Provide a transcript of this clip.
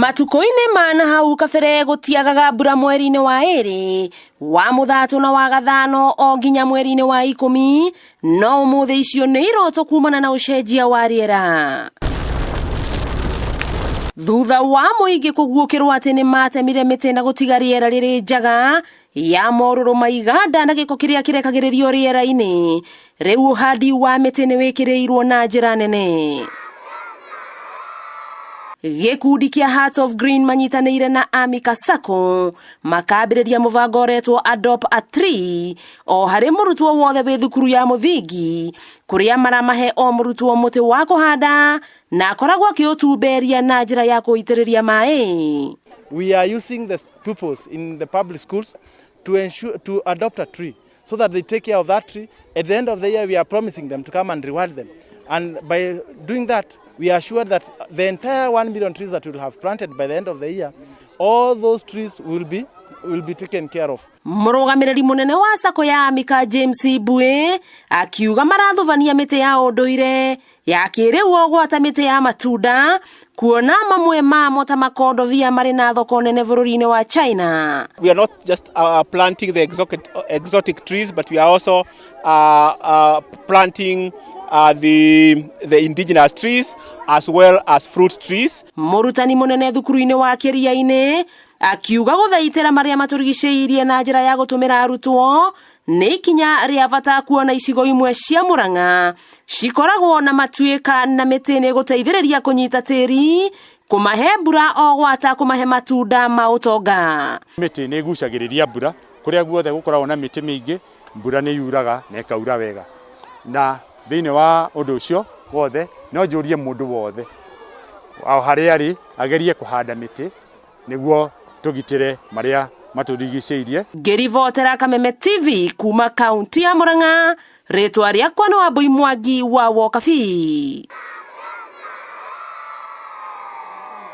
Matuko-inĩ mana hau kabere gũtiagaga mbura mweri-inĩ wa ĩrĩ wa mũthatu na wa gathano o nginya mweri-inĩ wa 10, no ũmũthĩ icio nĩ iroto kumana na ũcenjia wa rĩera. Thutha wa mũingĩ kũguũkĩrwo atĩ nĩ matemire mĩtĩ na gũtiga rĩera rĩrĩ njaga ya morũrũ ma iganda na gĩko kĩrĩa kĩrekagĩrĩrio rĩera-inĩ, rĩu ũhandi wa mĩtĩ nĩ wĩkĩrĩirwo na njĩra nene. Gĩkundi kĩa Hearts of Green manyitanĩire na Amika Sacco makambĩrĩria mũbango ũretwo Adopt a Tree o harĩ mũrutwo wothe wĩ thukuru ya mũthingi, kũrĩa maramahe o mũrutwo mũtĩ wa kũhanda na akoragwo akĩũtumberia na njĩra ya kũitĩrĩria maĩ. We are using the pupils in the public schools to adopt a tree so that they take care of that tree. At the end of the year, we are promising them to come and reward them. And by doing that, we are sure that the entire 1 million trees that we will have planted by the end of the year, all those trees will be taken care of. Mũrũgamĩrĩri mũnene wa Sacco ya Amika James Ibue akiuga marathuvania mĩtĩ ya ũndũire ya kĩrĩu gwata mĩtĩ ya matunda, kuona mamwe mamo ta makondovia marĩ na thoko nene bũrũri-inĩ wa China. We are not just planting the exotic trees, but we are also planting the indigenous trees as well as fruit trees. Mũrutani mũnene thukuru-inĩ wa Kĩria-inĩ akiuga gũthaitĩra marĩa matũrigicĩirie na njĩra ya gũtũmĩra arutwo nĩ ikinya rĩa bata kuona icigo imwe cia Mũrang'a cikoragwo na matuĩka na mĩtĩ nĩ gũteithĩrĩria kũnyita tĩri, kũmahe mbura o gwata kũmahe matunda ma ũtonga. Mĩtĩ nĩ igucagĩrĩria mbura, kũrĩa guothe gũkoragwo na mĩtĩ mĩingĩ, mbura nĩ yuraga na ĩkaura wega. Na thĩinĩ wa ũndũ ũcio wothe no njũrie mũndũ wothe o harĩa arĩ agerie kũhanda mĩtĩ nĩguo tũgitĩre marĩa matũrigicĩirie. Ngĩribotera Kameme TV kuma kaunti ya Mũrang'a, rĩtwa rĩakwa nĩ Wambui Mwangi wa Wokabi.